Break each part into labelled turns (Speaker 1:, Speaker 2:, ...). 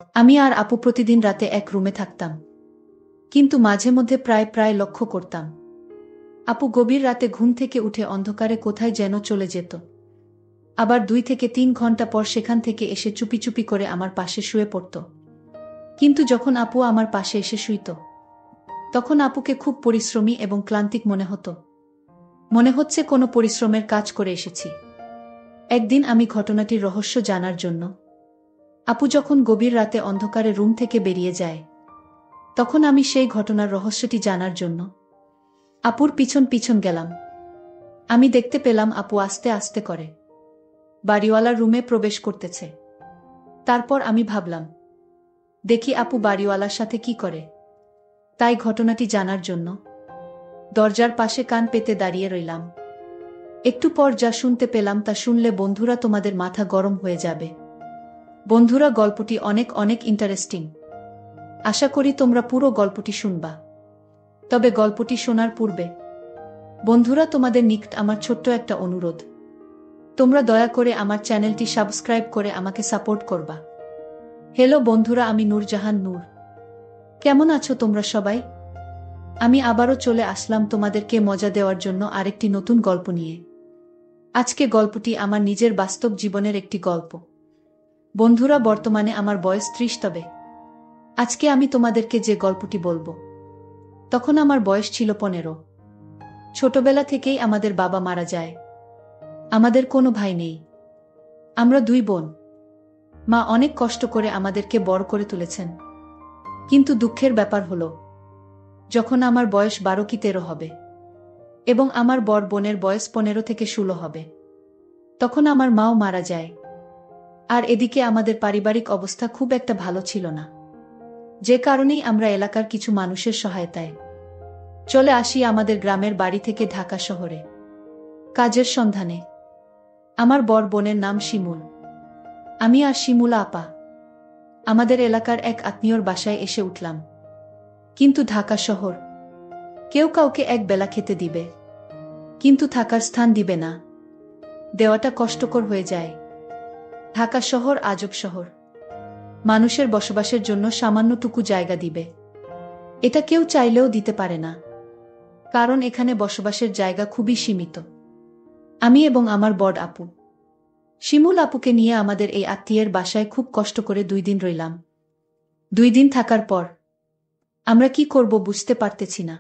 Speaker 1: আমি আর আপু প্রতিদিন রাতে এক রুমে থাকতাম, কিন্তু মাঝে মধ্যে প্রায় প্রায় লক্ষ্য করতাম আপু গভীর রাতে ঘুম থেকে উঠে অন্ধকারে কোথায় যেন চলে যেত। আবার 2 থেকে 3 ঘন্টা পর সেখান থেকে এসে চুপি চুপি করে আমার পাশে শুয়ে পড়ত। কিন্তু যখন আপু আমার পাশে এসে শুইত, তখন আপুকে খুব পরিশ্রমী এবং ক্লান্তিক মনে হতো। মনে হচ্ছে কোনো পরিশ্রমের কাজ করে এসেছি। একদিন আমি ঘটনাটির রহস্য জানার জন্য আপু যখন গভীর রাতে অন্ধকারে রুম থেকে বেরিয়ে যায়, তখন আমি সেই ঘটনার রহস্যটি জানার জন্য আপুর পিছন পিছন গেলাম। আমি দেখতে পেলাম আপু আস্তে আস্তে করে বাড়িওয়ালার রুমে প্রবেশ করতেছে। তারপর আমি ভাবলাম, দেখি আপু বাড়িওয়ালার সাথে কি করে। তাই ঘটনাটি জানার জন্য দরজার পাশে কান পেতে দাঁড়িয়ে রইলাম। একটু পর যা শুনতে পেলাম তা শুনলে বন্ধুরা তোমাদের মাথা গরম হয়ে যাবে। বন্ধুরা, গল্পটি অনেক অনেক ইন্টারেস্টিং। আশা করি তোমরা পুরো গল্পটি শুনবা। তবে গল্পটি শোনার পূর্বে বন্ধুরা, তোমাদের নিকট আমার ছোট্ট একটা অনুরোধ। তোমরা দয়া করে আমার চ্যানেলটি সাবস্ক্রাইব করে আমাকে সাপোর্ট করবা। হ্যালো বন্ধুরা, আমি নূরজাহান নূর। কেমন আছো তোমরা সবাই? আমি আবারও চলে আসলাম তোমাদেরকে মজা দেওয়ার জন্য আরেকটি নতুন গল্প নিয়ে। আজকে গল্পটি আমার নিজের বাস্তব জীবনের একটি গল্প। বন্ধুরা, বর্তমানে আমার বয়স 30, তবে আজকে আমি তোমাদেরকে যে গল্পটি বলবো, তখন আমার বয়স ছিল 15। ছোটবেলা থেকেই আমাদের বাবা মারা যায়। আমাদের কোনো ভাই নেই। আমরা 2 বোন। মা অনেক কষ্ট করে আমাদেরকে বড় করে তুলেছেন। কিন্তু দুঃখের ব্যাপার হলো, যখন আমার বয়স 12 কি 13 হবে এবং আমার বড় বোনের বয়স 15 থেকে 16 হবে, তখন আমার মাও মারা যায়। আর এদিকে আমাদের পারিবারিক অবস্থা খুব একটা ভালো ছিল না, যে কারণেই আমরা এলাকার কিছু মানুষের সহায়তায় চলে আসি আমাদের গ্রামের বাড়ি থেকে ঢাকা শহরে কাজের সন্ধানে। আমার বড় বোনের নাম শিমুল। আমি আর শিমুলা আপা আমাদের এলাকার এক আত্মীয়র বাসায় এসে উঠলাম। কিন্তু ঢাকা শহর, কেউ কাউকে এক বেলা খেতে দিবে, কিন্তু থাকার স্থান দিবে না। দেওয়াটা কষ্টকর হয়ে যায়। ঢাকা শহর আজব শহর। মানুষের বসবাসের জন্য সামান্যটুকু জায়গা দিবে, এটা কেউ চাইলেও দিতে পারে না, কারণ এখানে বসবাসের জায়গা খুবই সীমিত। আমি এবং আমার বড় আপু শিমুল আপুকে নিয়ে আমাদের এই আত্মীয়ের বাসায় খুব কষ্ট করে 2 দিন রইলাম। 2 দিন থাকার পর আমরা কি করব বুঝতে পারতেছি না।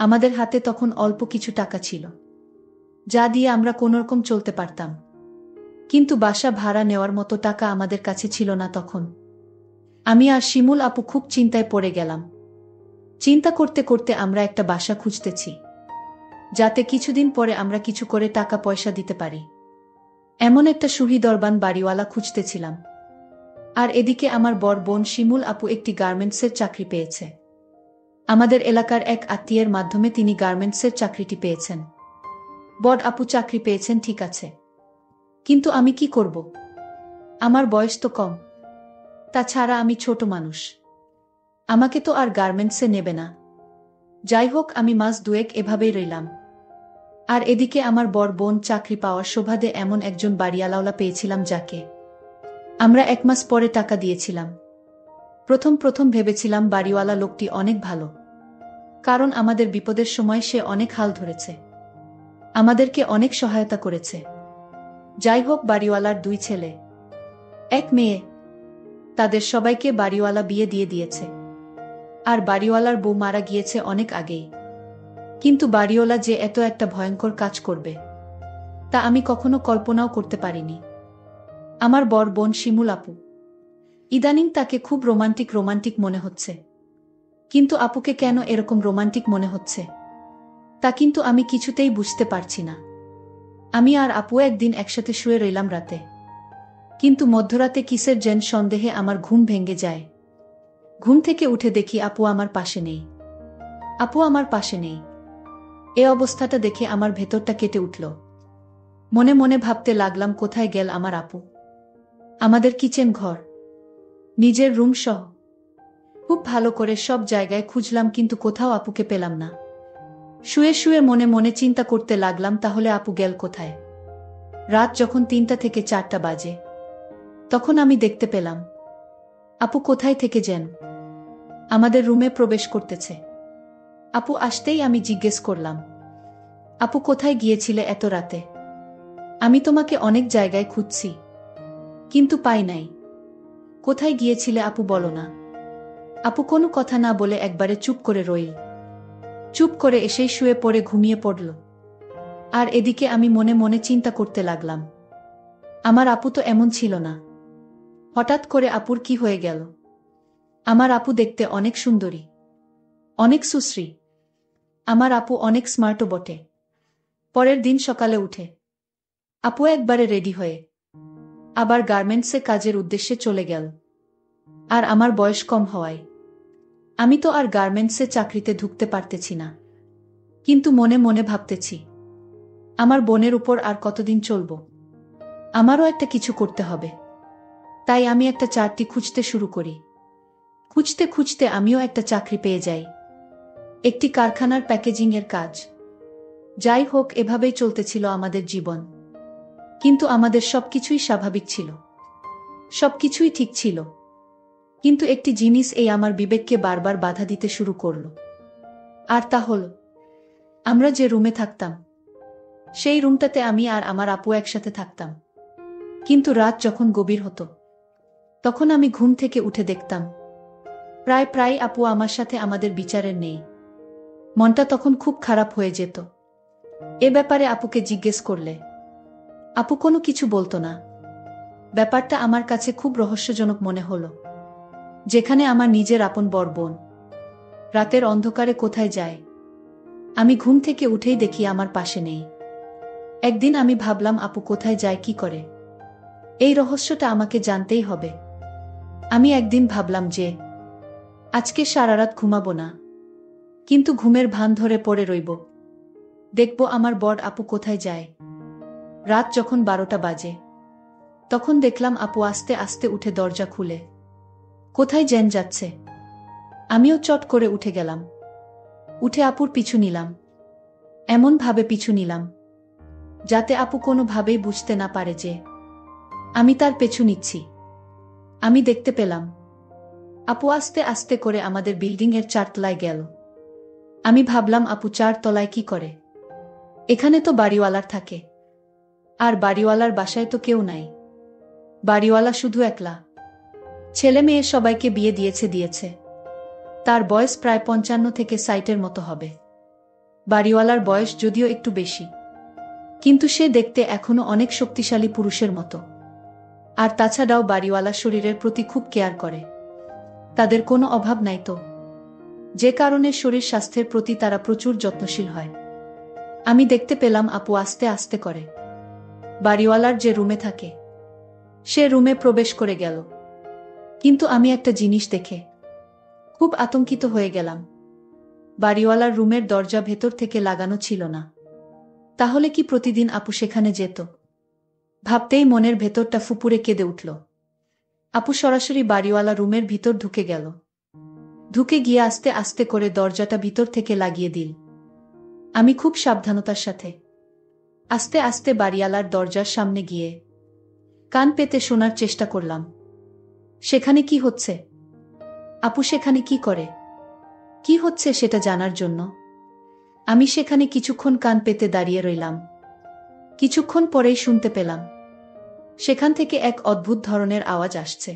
Speaker 1: আমাদের হাতে তখন অল্প কিছু টাকা ছিল, যা দিয়ে আমরা কোনোরকম চলতে পারতাম। কিন্তু বাসা ভাড়া নেওয়ার মতো টাকা আমাদের কাছে ছিল না তখন। আমি আর শিমুল আপু খুব চিন্তায় পড়ে গেলাম। চিন্তা করতে করতে আমরা একটা বাসা খুঁজতেছি, যাতে কিছুদিন পরে আমরা কিছু করে টাকা পয়সা দিতে পারি। এমন একটা সুহৃদরবান বাড়িওয়ালা খুঁজতেছিলাম। আর এদিকে আমার বড় বোন শিমুল আপু একটি গার্মেন্টসের চাকরি পেয়েছে। আমাদের এলাকার এক আত্মীয়ের মাধ্যমে তিনি গার্মেন্টসের চাকরিটি পেয়েছেন। বড় আপু চাকরি পেয়েছেন ঠিক আছে, কিন্তু আমি কি করব? আমার বয়স তো কম। তাছাড়া আমি ছোট মানুষ, আমাকে তো আর গার্মেন্টসে নেবে না। যাই হোক, আমি মাস 2 এভাবেই রইলাম। আর এদিকে আমার বড় বোন চাকরি পাওয়ার সুবাদে এমন একজন বাড়িওয়ালা পেয়েছিলাম, যাকে আমরা 1 মাস পরে টাকা দিয়েছিলাম। প্রথম প্রথম ভেবেছিলাম বাড়িওয়ালা লোকটি অনেক ভালো, কারণ আমাদের বিপদের সময় সে অনেক হাল ধরেছে, আমাদেরকে অনেক সহায়তা করেছে। যাই হোক, বাড়িওয়ালার 2 ছেলে 1 মেয়ে, তাদের সবাইকে বাড়িওয়ালা বিয়ে দিয়ে দিয়েছে। আর বাড়িওয়ালার বউ মারা গিয়েছে অনেক আগেই। কিন্তু বাড়িওয়ালা যে এত একটা ভয়ঙ্কর কাজ করবে, তা আমি কখনো কল্পনাও করতে পারিনি। আমার বড় বোন শিমুল আপু, ইদানিং তাকে খুব রোমান্টিক রোমান্টিক মনে হচ্ছে। কিন্তু আপুকে কেন এরকম রোমান্টিক মনে হচ্ছে, তা কিন্তু আমি কিছুতেই বুঝতে পারছি না। আমি আর আপু একদিন একসাথে শুয়ে রইলাম রাতে, কিন্তু মধ্যরাতে কিসের যেন সন্দেহে আমার ঘুম ভেঙে যায়। ঘুম থেকে উঠে দেখি আপু আমার পাশে নেই। আপু আমার পাশে নেই। এ অবস্থাটা দেখে আমার ভেতরটা কেটে উঠল। মনে মনে ভাবতে লাগলাম, কোথায় গেল আমার আপু? আমাদের কিচেন ঘর, নিজের রুম সহ খুব ভালো করে সব জায়গায় খুঁজলাম, কিন্তু কোথাও আপুকে পেলাম না। শুয়ে শুয়ে মনে মনে চিন্তা করতে লাগলাম, তাহলে আপু গেল কোথায়? রাত যখন 3টা থেকে 4টা বাজে, তখন আমি দেখতে পেলাম আপু কোথায় থেকে যেন আমাদের রুমে প্রবেশ করতেছে। আপু আসতেই আমি জিজ্ঞেস করলাম, আপু কোথায় গিয়েছিলে এত রাতে? আমি তোমাকে অনেক জায়গায় খুঁজছি, কিন্তু পাই নাই। কোথায় গিয়েছিলে আপু, বলো না। আপু কোনো কথা না বলে একবারে চুপ করে রইল। চুপ করে এসেই শুয়ে পড়ে ঘুমিয়ে পড়ল। আর এদিকে আমি মনে মনে চিন্তা করতে লাগলাম, আমার আপু তো এমন ছিল না। হঠাৎ করে আপুর কি হয়ে গেল? আমার আপু দেখতে অনেক সুন্দরী, অনেক সুশ্রী। আমার আপু অনেক স্মার্টও বটে। পরের দিন সকালে উঠে আপু একবারে রেডি হয়ে আবার গার্মেন্টসে কাজের উদ্দেশ্যে চলে গেল। আর আমার বয়স কম হওয়ায় আমি তো আর গার্মেন্টসে চাকরিতে ঢুকতে পারতেছি না। কিন্তু মনে মনে ভাবতেছি, আমার বোনের উপর আর কতদিন চলব? আমারও একটা কিছু করতে হবে। তাই আমি একটা চাকরি খুঁজতে শুরু করি। খুঁজতে খুঁজতে আমিও একটা চাকরি পেয়ে যাই, একটি কারখানার প্যাকেজিংয়ের কাজ। যাই হোক, এভাবেই চলতেছিল আমাদের জীবন। কিন্তু আমাদের সবকিছুই স্বাভাবিক ছিল, সবকিছুই ঠিক ছিল। কিন্তু একটি জিনিস এই আমার বিবেককে বারবার বাধা দিতে শুরু করল। আর তা হল, আমরা যে রুমে থাকতাম সেই রুমটাতে আমি আর আমার আপু একসাথে থাকতাম। কিন্তু রাত যখন গভীর হতো তখন আমি ঘুম থেকে উঠে দেখতাম প্রায় প্রায় আপু আমার সাথে আমাদের বিচারের নেই। মনটা তখন খুব খারাপ হয়ে যেত। এ ব্যাপারে আপুকে জিজ্ঞেস করলে আপু কোনো কিছু বলতো না। ব্যাপারটা আমার কাছে খুব রহস্যজনক মনে হলো। যেখানে আমার নিজের আপন বড় বোন রাতের অন্ধকারে কোথায় যায়? আমি ঘুম থেকে উঠেই দেখি আমার পাশে নেই। একদিন আমি ভাবলাম, আপু কোথায় যায়, কি করে? এই রহস্যটা আমাকে জানতেই হবে। আমি একদিন ভাবলাম যে আজকে সারা রাত ঘুমাবো না, কিন্তু ঘুমের ভান ধরে পড়ে রইব। দেখব আমার বড় আপু কোথায় যায়। রাত যখন 12টা বাজে তখন দেখলাম আপু আস্তে আস্তে উঠে দরজা খুলে কোথায় যেন যাচ্ছে। আমিও চট করে উঠে গেলাম। উঠে আপুর পিছু নিলাম। এমন ভাবে পিছু নিলাম যাতে আপু কোনোভাবেই বুঝতে না পারে যে আমি তার পেছু নিচ্ছি। আমি দেখতে পেলাম আপু আস্তে আস্তে করে আমাদের বিল্ডিংয়ের 4 তলায় গেল। আমি ভাবলাম, আপু 4 তলায় কি করে? এখানে তো বাড়িওয়ালার থাকে, আর বাড়িওয়ালার বাসায় তো কেউ নাই। বাড়িওয়ালা শুধু একলা। ছেলে মেয়ে সবাইকে বিয়ে দিয়েছে। তার বয়স প্রায় 55 থেকে 60-এর মতো হবে। বাড়িওয়ালার বয়স যদিও একটু বেশি, কিন্তু সে দেখতে এখনো অনেক শক্তিশালী পুরুষের মতো। আর তাছাড়াও বাড়িওয়ালা শরীরের প্রতি খুব কেয়ার করে। তাদের কোনো অভাব নাই তো, যে কারণে শরীর স্বাস্থ্যের প্রতি তারা প্রচুর যত্নশীল হয়। আমি দেখতে পেলাম আপু আস্তে আস্তে করে বাড়িওয়ালার যে রুমে থাকে সে রুমে প্রবেশ করে গেল। কিন্তু আমি একটা জিনিস দেখে খুব আতঙ্কিত হয়ে গেলাম। বাড়িওয়ালার রুমের দরজা ভেতর থেকে লাগানো ছিল না। তাহলে কি প্রতিদিন আপু সেখানে যেত? ভাবতেই মনের ভেতরটা ফুপুরে কেঁদে উঠল। আপু সরাসরি বাড়িওয়ালা রুমের ভিতর ঢুকে গেল। ঢুকে গিয়ে আস্তে আস্তে করে দরজাটা ভিতর থেকে লাগিয়ে দিল। আমি খুব সাবধানতার সাথে আস্তে আস্তে বাড়িওয়ালার দরজার সামনে গিয়ে কান পেতে শোনার চেষ্টা করলাম সেখানে কি হচ্ছে। আপু সেখানে কি করে, কি হচ্ছে সেটা জানার জন্য আমি সেখানে কিছুক্ষণ কান পেতে দাঁড়িয়ে রইলাম। কিছুক্ষণ পরেই শুনতে পেলাম সেখান থেকে এক অদ্ভুত ধরনের আওয়াজ আসছে।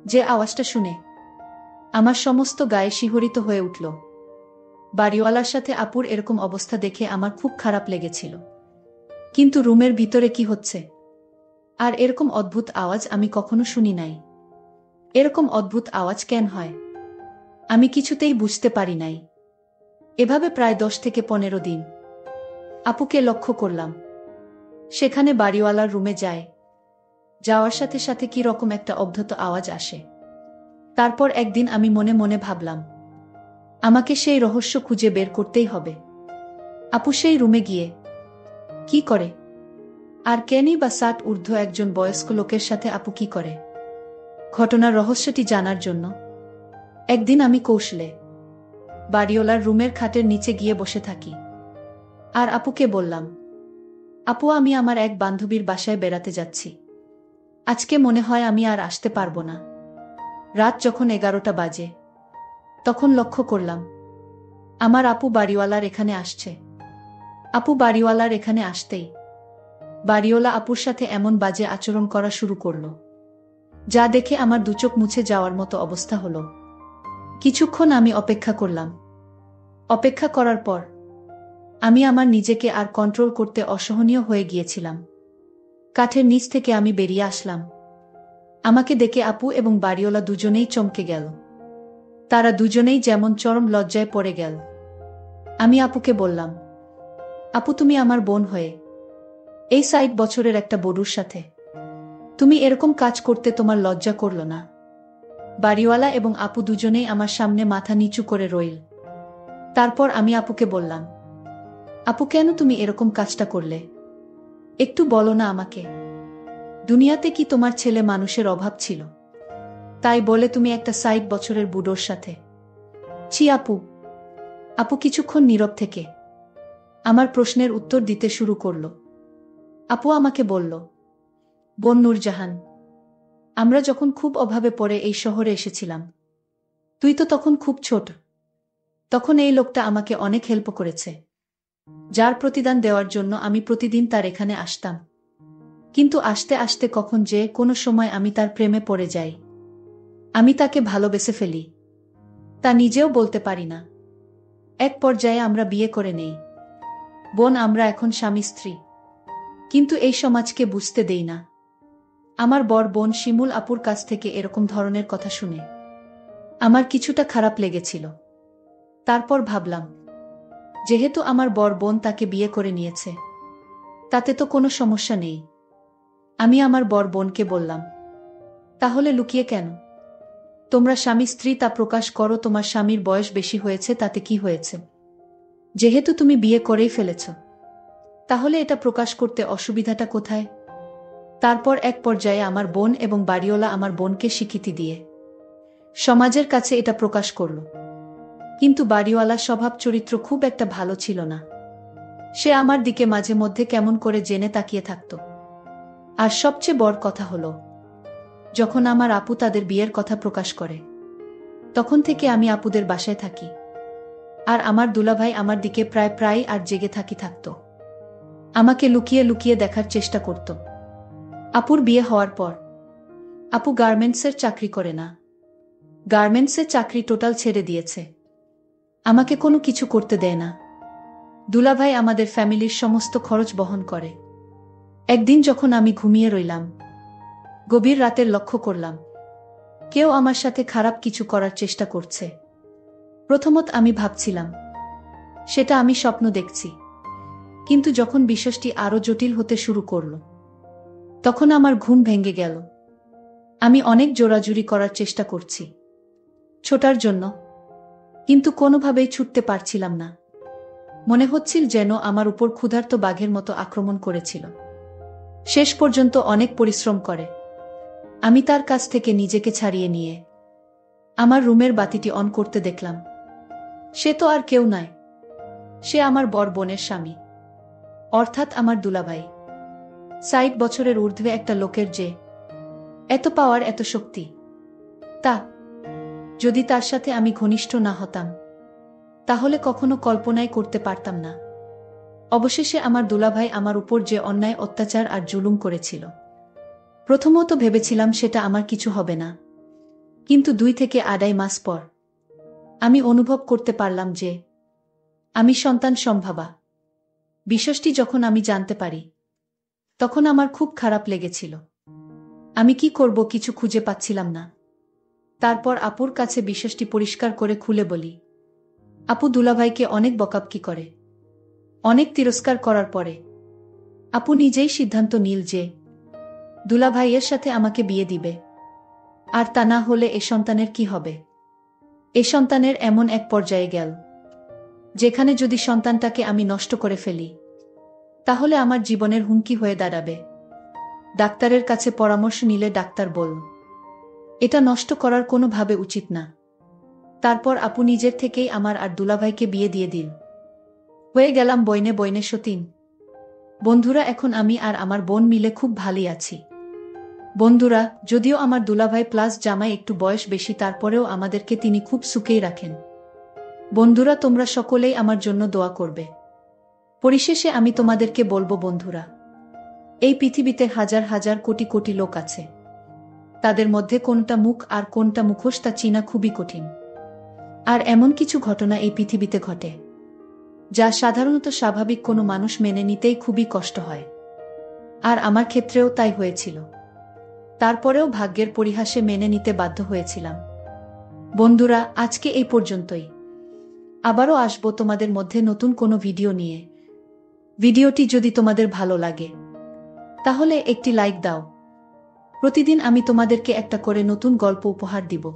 Speaker 1: যে আওয়াজটা শুনে আমার সমস্ত গায়ে শিহরিত হয়ে উঠল। বাড়িওয়ালার সাথে আপুর এরকম অবস্থা দেখে আমার খুব খারাপ লেগেছিল। কিন্তু রুমের ভিতরে কি হচ্ছে? আর এরকম অদ্ভুত আওয়াজ আমি কখনো শুনি নাই। এরকম অদ্ভুত আওয়াজ কেন হয় আমি কিছুতেই বুঝতে পারি নাই। এভাবে প্রায় 10 থেকে 15 দিন আপুকে লক্ষ্য করলাম সেখানে বাড়িওয়ালার রুমে যায়। যাওয়ার সাথে সাথে কি রকম একটা অদ্ভুত আওয়াজ আসে। তারপর একদিন আমি মনে মনে ভাবলাম, আমাকে সেই রহস্য খুঁজে বের করতেই হবে। আপু সেই রুমে গিয়ে কি করে? আর কেনই বা 60 ঊর্ধ্ব একজন বয়স্ক লোকের সাথে আপু কি করে? ঘটনার রহস্যটি জানার জন্য একদিন আমি কৌশলে বাড়িওয়ালার রুমের খাটের নিচে গিয়ে বসে থাকি। আর আপুকে বললাম, আপু আমি আমার এক বান্ধবীর বাসায় বেড়াতে যাচ্ছি। আজকে মনে হয় আমি আর আসতে পারবো না। রাত যখন 11টা বাজে, তখন লক্ষ্য করলাম আমার আপু বাড়িওয়ালার এখানে আসছে। আপু বাড়িওয়ালার এখানে আসতেই বাড়িওয়ালা আপুর সাথে এমন বাজে আচরণ করা শুরু করল, যা দেখে আমার দুচোখ মুছে যাওয়ার মতো অবস্থা হলো। কিছুক্ষণ আমি অপেক্ষা করলাম। অপেক্ষা করার পর আমি আমার নিজেকে আর কন্ট্রোল করতে অসহনীয় হয়ে গিয়েছিলাম। কাঠের নিচ থেকে আমি বেরিয়ে আসলাম। আমাকে দেখে আপু এবং বাড়িওয়ালা দুজনেই চমকে গেল। তারা দুজনেই যেমন চরম লজ্জায় পড়ে গেল। আমি আপুকে বললাম, আপু তুমি আমার বোন হয়ে এই 60 বছরের একটা বড়ুর সাথে তুমি এরকম কাজ করতে তোমার লজ্জা করল না? বাড়িওয়ালা এবং আপু দুজনেই আমার সামনে মাথা নিচু করে রইল। তারপর আমি আপুকে বললাম, আপু কেন তুমি এরকম কাজটা করলে? একটু বলো না আমাকে। দুনিয়াতে কি তোমার ছেলে মানুষের অভাব ছিল, তাই বলে তুমি একটা 60 বছরের বুড়োর সাথে? ছি আপু। আপু কিছুক্ষণ নীরব থেকে আমার প্রশ্নের উত্তর দিতে শুরু করল। আপু আমাকে বলল, বোন নূরজাহান, আমরা যখন খুব অভাবে পড়ে এই শহরে এসেছিলাম, তুই তো তখন খুব ছোট। তখন এই লোকটা আমাকে অনেক হেল্প করেছে, যার প্রতিদান দেওয়ার জন্য আমি প্রতিদিন তার এখানে আসতাম। কিন্তু আসতে আসতে কখন যে কোনো সময় আমি তার প্রেমে পড়ে যাই। আমি তাকে ভালোবেসে ফেলি, তা নিজেও বলতে পারি না। এক পর্যায়ে আমরা বিয়ে করে নেই। বোন, আমরা এখন স্বামী স্ত্রী। কিন্তু এই সমাজকে বুঝতে দেই না। আমার বর বোন শিমুল আপুর কাছ থেকে এরকম ধরনের কথা শুনে আমার কিছুটা খারাপ লেগেছিল। তারপর ভাবলাম, যেহেতু আমার বর বোন তাকে বিয়ে করে নিয়েছে, তাতে তো কোনো সমস্যা নেই। আমি আমার বর বোনকে বললাম, তাহলে লুকিয়ে কেন? তোমরা স্বামী স্ত্রী তা প্রকাশ করো। তোমার স্বামীর বয়স বেশি হয়েছে, তাতে কি হয়েছে? যেহেতু তুমি বিয়ে করেই ফেলেছ, তাহলে এটা প্রকাশ করতে অসুবিধাটা কোথায়? তারপর এক পর্যায়ে আমার বোন এবং বাড়িওয়ালা আমার বোনকে স্বীকৃতি দিয়ে সমাজের কাছে এটা প্রকাশ করল। কিন্তু বাড়িওয়ালার স্বভাব চরিত্র খুব একটা ভালো ছিল না। সে আমার দিকে মাঝে মধ্যে কেমন করে জেনে তাকিয়ে থাকত। আর সবচেয়ে বড় কথা হলো, যখন আমার আপু তাদের বিয়ের কথা প্রকাশ করে, তখন থেকে আমি আপুদের বাসায় থাকি। আর আমার দুলাভাই আমার দিকে প্রায় আর জেগে থাকত। আমাকে লুকিয়ে লুকিয়ে দেখার চেষ্টা করত। আপুর বিয়ে হওয়ার পর আপু গার্মেন্টসের চাকরি করে না। গার্মেন্টসের চাকরি টোটাল ছেড়ে দিয়েছে। আমাকে কোনো কিছু করতে দেয় না। দুলাভাই আমাদের ফ্যামিলির সমস্ত খরচ বহন করে। একদিন যখন আমি ঘুমিয়ে রইলাম, গভীর রাতের লক্ষ্য করলাম কেউ আমার সাথে খারাপ কিছু করার চেষ্টা করছে। প্রথমত আমি ভাবছিলাম সেটা আমি স্বপ্ন দেখছি, কিন্তু যখন বিষয়টি আরো জটিল হতে শুরু করল, তখন আমার ঘুম ভেঙে গেল। আমি অনেক জোরাজুরি করার চেষ্টা করছি ছোটার জন্য, কিন্তু কোনোভাবেই ছুটতে পারছিলাম না। মনে হচ্ছিল যেন আমার উপর ক্ষুধার্ত বাঘের মতো আক্রমণ করেছিল। শেষ পর্যন্ত অনেক পরিশ্রম করে আমি তার কাছ থেকে নিজেকে ছাড়িয়ে নিয়ে আমার রুমের বাতিটি অন করতে দেখলাম সে তো আর কেউ নয়, সে আমার বর বোনের স্বামী, অর্থাৎ আমার দুলাভাই। 60 বছরের ঊর্ধ্বে একটা লোকের যে এত পাওয়ার, এত শক্তি, তা যদি তার সাথে আমি ঘনিষ্ঠ না হতাম, তাহলে কখনো কল্পনাই করতে পারতাম না। অবশেষে আমার দুলাভাই আমার উপর যে অন্যায়, অত্যাচার আর জুলুম করেছিল, প্রথমত ভেবেছিলাম সেটা আমার কিছু হবে না। কিন্তু 2 থেকে 2.5 মাস পর আমি অনুভব করতে পারলাম যে আমি সন্তান সম্ভাবা। বিষয়টি যখন আমি জানতে পারি, তখন আমার খুব খারাপ লেগেছিল। আমি কি করব কিছু খুঁজে পাচ্ছিলাম না। তারপর আপুর কাছে বিষয়টি পরিষ্কার করে খুলে বলি। আপু দুলাভাইকে অনেক বকাবকি করে। অনেক তিরস্কার করার পরে আপু নিজেই সিদ্ধান্ত নিল যে দুলাভাইয়ের সাথে আমাকে বিয়ে দিবে। আর তা না হলে এ সন্তানের কি হবে? এ সন্তানের এমন এক পর্যায়ে গেল যেখানে যদি সন্তানটাকে আমি নষ্ট করে ফেলি, তাহলে আমার জীবনের হুমকি হয়ে দাঁড়াবে। ডাক্তারের কাছে পরামর্শ নিলে ডাক্তার বলল, এটা নষ্ট করার কোনোভাবে উচিত না। তারপর আপু নিজের থেকেই আমার আর দুলাভাইকে বিয়ে দিয়ে দিল। হয়ে গেলাম বইনে বইনে সতীন। বন্ধুরা, এখন আমি আর আমার বোন মিলে খুব ভালোই আছি। বন্ধুরা, যদিও আমার দুলাভাই প্লাস জামাই একটু বয়স বেশি, তারপরেও আমাদেরকে তিনি খুব সুখেই রাখেন। বন্ধুরা, তোমরা সকলেই আমার জন্য দোয়া করবে। পরিশেষে আমি তোমাদেরকে বলবো বন্ধুরা, এই পৃথিবীতে হাজার হাজার কোটি কোটি লোক আছে। তাদের মধ্যে কোনটা মুখ আর কোনটা মুখোশ তা চিনা খুবই কঠিন। আর এমন কিছু ঘটনা এই পৃথিবীতে ঘটে যা সাধারণত স্বাভাবিক কোনো মানুষ মেনে নিতেই খুবই কষ্ট হয়। আর আমার ক্ষেত্রেও তাই হয়েছিল। তারপরেও ভাগ্যের পরিহাসে মেনে নিতে বাধ্য হয়েছিলাম। বন্ধুরা, আজকে এই পর্যন্তই। আবারও আসবো তোমাদের মধ্যে নতুন কোনো ভিডিও নিয়ে। ভিডিওটি যদি তোমাদের ভালো লাগে তাহলে একটি লাইক দাও। প্রতিদিন আমি তোমাদেরকে একটা করে নতুন গল্প উপহার দিব।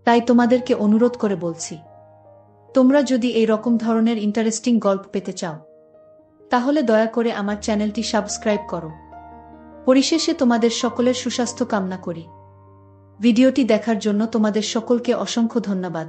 Speaker 1: তাই তোমাদেরকে অনুরোধ করে বলছি, তোমরা যদি এই রকম ধরনের ইন্টারেস্টিং গল্প পেতে চাও তাহলে দয়া করে আমার চ্যানেলটি সাবস্ক্রাইব করো। পরিশেষে তোমাদের সকলের সুস্বাস্থ্য কামনা করি। ভিডিওটি দেখার জন্য তোমাদের সকলকে অসংখ্য ধন্যবাদ।